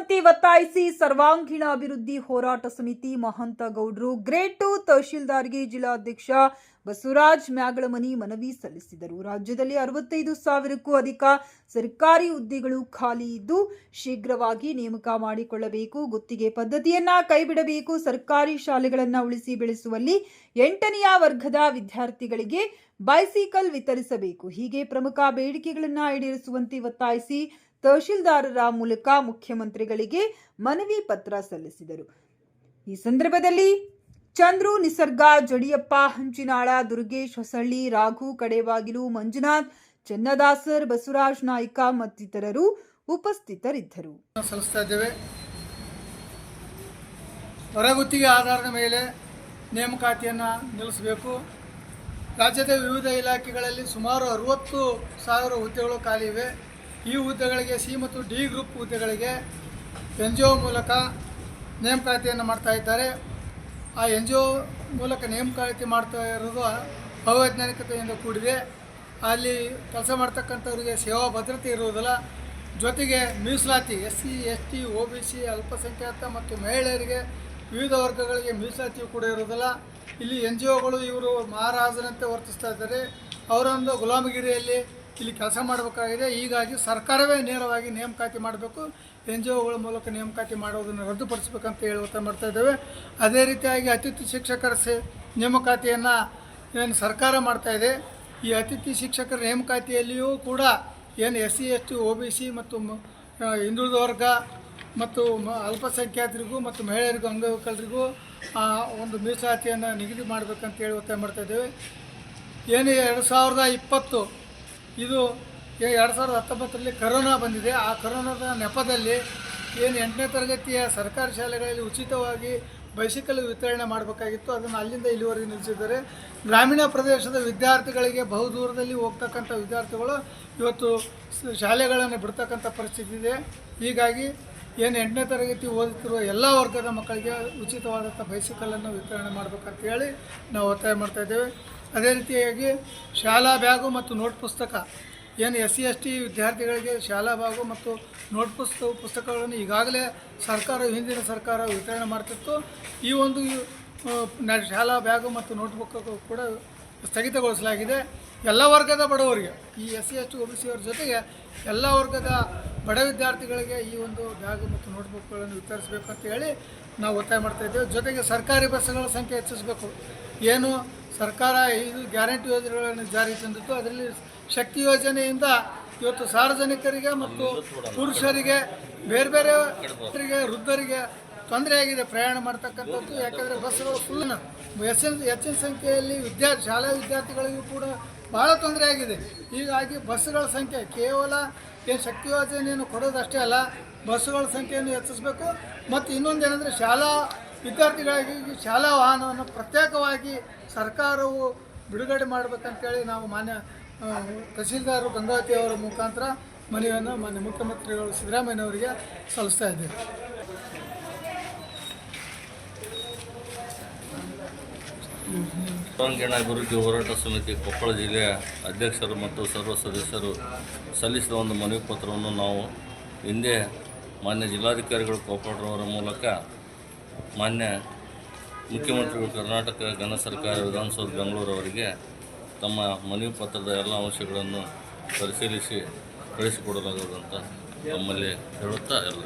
ವಿತರಿಸುವಂತೆ ಒತ್ತಾಯಿಸಿ ಸರ್ವಾಂಗೀಣ ಅಭಿವೃದ್ಧಿ ಹೋರಾಟ ಸಮಿತಿ ಮಹಂತಗೌಡರು ಗ್ರೇಡ್ 2 ತಹಶೀಲ್ದಾರ್ಗೆ ಜಿಲ್ಲಾಧ್ಯಕ್ಷ ಬಸವರಾಜ್ ಮ್ಯಾಗಳಮನಿ ಮನವಿ ಸಲ್ಲಿಸಿದರು. ರಾಜ್ಯದಲ್ಲಿ 65,000ಕ್ಕೂ ಅಧಿಕ ಸರ್ಕಾರಿ ಹುದ್ದೆಗಳು ಖಾಲಿ ಇದ್ದು ಶೀಘ್ರವಾಗಿ ನೇಮಕ ಮಾಡಿಕೊಳ್ಳಬೇಕು. ಗುತ್ತಿಗೆ ಪದ್ಧತಿಯನ್ನ ಕೈಬಿಡಬೇಕು. ಸರ್ಕಾರಿ ಶಾಲೆಗಳನ್ನು ಉಳಿಸಿ ಬೆಳೆಸುವಲ್ಲಿ 8ನೇ ವರ್ಗದ ವಿದ್ಯಾರ್ಥಿಗಳಿಗೆ ಬೈಸಿಕಲ್ ವಿತರಿಸಬೇಕು. ಹೀಗೆ ಪ್ರಮುಖ ಬೇಡಿಕೆಗಳನ್ನು ಈಡೇರಿಸುವಂತೆ ಒತ್ತಾಯಿಸಿ ತಹಶೀಲ್ದಾರರ ಮೂಲಕ ಮುಖ್ಯಮಂತ್ರಿಗಳಿಗೆ ಮನವಿ ಪತ್ರ ಸಲ್ಲಿಸಿದರು. ಈ ಸಂದರ್ಭದಲ್ಲಿ ಚಂದ್ರು, ನಿಸರ್ಗ, ಜಡಿಯಪ್ಪ, ಹಂಚಿನಾಳ, ದುರ್ಗೇಶ್ ಹೊಸಳ್ಳಿ, ರಾಘು ಕಡೇಬಾಗಿಲು, ಮಂಜುನಾಥ್, ಚನ್ನದಾಸರ್, ಬಸವರಾಜ್ ನಾಯ್ಕ ಮತ್ತಿತರರು ಉಪಸ್ಥಿತರಿದ್ದರು. ಹೊರಗುತ್ತಿಗೆ ಆಧಾರದ ಮೇಲೆ ನೇಮಕಾತಿಯನ್ನು ನಿಲ್ಲಿಸಬೇಕು. ರಾಜ್ಯದ ವಿವಿಧ ಇಲಾಖೆಗಳಲ್ಲಿ ಸುಮಾರು 60,000 ಹುದ್ದೆಗಳು ಖಾಲಿ ಇವೆ. ಈ ಹುದ್ದೆಗಳಿಗೆ ಸಿ ಮತ್ತು ಡಿ ಗ್ರೂಪ್ ಹುದ್ದೆಗಳಿಗೆ NGO ಮೂಲಕ ನೇಮಕಾತಿಯನ್ನು ಮಾಡ್ತಾ ಇದ್ದಾರೆ. ಆ NGO ಮೂಲಕ ನೇಮಕಾತಿ ಮಾಡ್ತಾ ಇರೋದು ಅವೈಜ್ಞಾನಿಕತೆಯಿಂದ ಕೂಡಿದೆ. ಅಲ್ಲಿ ಕೆಲಸ ಮಾಡ್ತಕ್ಕಂಥವ್ರಿಗೆ ಸೇವಾ ಭದ್ರತೆ ಇರುವುದಿಲ್ಲ. ಜೊತೆಗೆ ಮೀಸಲಾತಿ SC, ST, OBC, ಅಲ್ಪಸಂಖ್ಯಾತ ಮತ್ತು ಮಹಿಳೆಯರಿಗೆ ವಿವಿಧ ವರ್ಗಗಳಿಗೆ ಮೀಸಲಾತಿಯೂ ಕೂಡ ಇರುವುದಿಲ್ಲ. ಇಲ್ಲಿ NGOಗಳು ಇವರು ಮಹಾರಾಜರಂತೆ ವರ್ತಿಸ್ತಾ ಇದ್ದಾರೆ. ಅವರೊಂದು ಗುಲಾಮಗಿರಿಯಲ್ಲಿ ಇಲ್ಲಿ ಕೆಲಸ ಮಾಡಬೇಕಾಗಿದೆ. ಹೀಗಾಗಿ ಸರ್ಕಾರವೇ ನೇರವಾಗಿ ನೇಮಕಾತಿ ಮಾಡಬೇಕು. NGOಗಳ ಮೂಲಕ ನೇಮಕಾತಿ ಮಾಡೋದನ್ನು ರದ್ದುಪಡಿಸಬೇಕಂತ ಹೇಳಿ ಒತ್ತಾಯ ಮಾಡ್ತಾ ಇದ್ದೇವೆ. ಅದೇ ರೀತಿಯಾಗಿ ಅತಿಥಿ ಶಿಕ್ಷಕರ ನೇಮಕಾತಿಯನ್ನು ಏನು ಸರ್ಕಾರ ಮಾಡ್ತಾ ಇದೆ. ಈ ಅತಿಥಿ ಶಿಕ್ಷಕರ ನೇಮಕಾತಿಯಲ್ಲಿಯೂ ಕೂಡ ಏನು SC, ST, OBC ಮತ್ತು ಹಿಂದುಳಿದ ವರ್ಗ ಮತ್ತು ಅಲ್ಪಸಂಖ್ಯಾತರಿಗೂ ಮತ್ತು ಮಹಿಳೆಯರಿಗೂ ಅಂಗವಿಕಲರಿಗೂ ಒಂದು ಮೀಸಲಾತಿಯನ್ನು ನಿಗದಿ ಮಾಡಬೇಕಂತ ಹೇಳಿ ಒತ್ತಾಯ ಮಾಡ್ತಾ ಇದ್ದೇವೆ. ಏನು 2020 ಇದು 2019ರಲ್ಲಿ ಕರೋನಾ ಬಂದಿದೆ. ಆ ಕರೋನಾದ ನೆಪದಲ್ಲಿ ಏನು 8ನೇ ತರಗತಿಯ ಸರ್ಕಾರಿ ಶಾಲೆಗಳಲ್ಲಿ ಉಚಿತವಾಗಿ ಬೈಸಿಕಲ್ ವಿತರಣೆ ಮಾಡಬೇಕಾಗಿತ್ತು. ಅದನ್ನು ಅಲ್ಲಿಂದ ಇಲ್ಲಿವರೆಗೆ ನಿಲ್ಲಿಸಿದ್ದಾರೆ. ಗ್ರಾಮೀಣ ಪ್ರದೇಶದ ವಿದ್ಯಾರ್ಥಿಗಳಿಗೆ ಬಹುದೂರದಲ್ಲಿ ಹೋಗ್ತಕ್ಕಂಥ ವಿದ್ಯಾರ್ಥಿಗಳು ಇವತ್ತು ಶಾಲೆಗಳನ್ನು ಬಿಡ್ತಕ್ಕಂಥ ಪರಿಸ್ಥಿತಿ ಇದೆ. ಹೀಗಾಗಿ ಏನು 8ನೇ ತರಗತಿ ಓದುತ್ತಿರುವ ಎಲ್ಲ ವರ್ಗದ ಮಕ್ಕಳಿಗೆ ಉಚಿತವಾದಂಥ ಬೈಸಿಕಲನ್ನು ವಿತರಣೆ ಮಾಡಬೇಕಂತ ಹೇಳಿ ನಾವು ಒತ್ತಾಯ ಮಾಡ್ತಾಯಿದ್ದೇವೆ. ಅದೇ ರೀತಿಯಾಗಿ ಶಾಲಾ ಬ್ಯಾಗು ಮತ್ತು ನೋಟ್ ಪುಸ್ತಕ ಏನು SC, ST ವಿದ್ಯಾರ್ಥಿಗಳಿಗೆ ಶಾಲಾ ಬ್ಯಾಗು ಮತ್ತು ನೋಟ್ ಪುಸ್ತಕಗಳನ್ನು ಈಗಾಗಲೇ ಹಿಂದಿನ ಸರ್ಕಾರ ವಿತರಣೆ ಮಾಡ್ತಿತ್ತು. ಈ ಒಂದು ಶಾಲಾ ಬ್ಯಾಗು ಮತ್ತು ನೋಟ್ಬುಕ್ ಕೂಡ ಸ್ಥಗಿತಗೊಳಿಸಲಾಗಿದೆ. ಎಲ್ಲ ವರ್ಗದ ಬಡವರಿಗೆ ಈ SC, ST, OBC ಅವರ ಜೊತೆಗೆ ಎಲ್ಲ ವರ್ಗದ ಬಡ ವಿದ್ಯಾರ್ಥಿಗಳಿಗೆ ಈ ಒಂದು ಬ್ಯಾಗು ಮತ್ತು ನೋಟ್ಬುಕ್ಗಳನ್ನು ವಿತರಿಸಬೇಕು ಅಂತ ಹೇಳಿ ನಾವು ಒತ್ತಾಯ ಮಾಡ್ತಾಯಿದ್ದೇವೆ. ಜೊತೆಗೆ ಸರ್ಕಾರಿ ಬಸ್ಸುಗಳ ಸಂಖ್ಯೆ ಹೆಚ್ಚಿಸಬೇಕು. ಏನು ಸರ್ಕಾರ 5 ಗ್ಯಾರಂಟಿ ಯೋಜನೆಗಳನ್ನು ಜಾರಿ ತಂದಿತ್ತು. ಅದರಲ್ಲಿ ಶಕ್ತಿ ಯೋಜನೆಯಿಂದ ಇವತ್ತು ಸಾರ್ವಜನಿಕರಿಗೆ ಮತ್ತು ಪುರುಷರಿಗೆ ಬೇರೆ ಬೇರೆ ವೃದ್ಧರಿಗೆ ತೊಂದರೆಯಾಗಿದೆ ಪ್ರಯಾಣ ಮಾಡ್ತಕ್ಕಂಥದ್ದು. ಯಾಕೆಂದರೆ ಬಸ್ಸುಗಳು ಫುಲ್ ಹೆಚ್ಚಿನ ಸಂಖ್ಯೆಯಲ್ಲಿ ಶಾಲಾ ವಿದ್ಯಾರ್ಥಿಗಳಿಗೂ ಕೂಡ ಭಾಳ ತೊಂದರೆಯಾಗಿದೆ. ಹೀಗಾಗಿ ಬಸ್ಸುಗಳ ಸಂಖ್ಯೆ ಕೇವಲ ಏನು ಶಕ್ತಿ ಯೋಜನೆಯನ್ನು ಕೊಡೋದಷ್ಟೇ ಅಲ್ಲ, ಬಸ್ಸುಗಳ ಸಂಖ್ಯೆಯನ್ನು ಹೆಚ್ಚಿಸಬೇಕು. ಮತ್ತು ಇನ್ನೊಂದೇನೆಂದರೆ ಶಾಲಾ ವಿದ್ಯಾರ್ಥಿಗಳಿಗೆ ಶಾಲಾ ವಾಹನವನ್ನು ಪ್ರತ್ಯೇಕವಾಗಿ ಸರ್ಕಾರವು ಬಿಡುಗಡೆ ಮಾಡಬೇಕಂತೇಳಿ ನಾವು ಮಾನ್ಯ ತಹಶೀಲ್ದಾರರು ಗಂಗಾವತಿ ಅವರ ಮುಖಾಂತರ ಮನವಿಯನ್ನು ಮಾನ್ಯ ಮುಖ್ಯಮಂತ್ರಿಗಳು ಸಿದ್ದರಾಮಯ್ಯನವರಿಗೆ ಸಲ್ಲಿಸ್ತಾ ಇದ್ದೇವೆ. ಸರ್ವಾಂಗೀಣ ಅಭಿವೃದ್ಧಿ ಹೋರಾಟ ಸಮಿತಿ ಕೊಪ್ಪಳ ಜಿಲ್ಲೆಯ ಅಧ್ಯಕ್ಷರು ಮತ್ತು ಸರ್ವ ಸದಸ್ಯರು ಸಲ್ಲಿಸಿದ ಒಂದು ಮನವಿ ಪತ್ರವನ್ನು ನಾವು ಹಿಂದೆ ಮಾನ್ಯ ಜಿಲ್ಲಾಧಿಕಾರಿಗಳು ಕೊಪ್ಪಳರವರ ಮೂಲಕ ಮಾನ್ಯ ಮುಖ್ಯಮಂತ್ರಿಗಳು ಕರ್ನಾಟಕ ಘನ ಸರ್ಕಾರ ವಿಧಾನಸೌಧ ಬೆಂಗಳೂರು ಅವರಿಗೆ ತಮ್ಮ ಮನವಿ ಪತ್ರದ ಎಲ್ಲ ಅಂಶಗಳನ್ನು ಪರಿಶೀಲಿಸಿ ಕಳಿಸಿಕೊಡಲಾಗುವುದಂತ ನಮ್ಮಲ್ಲಿ ಹೇಳುತ್ತಾ ಎಲ್ಲ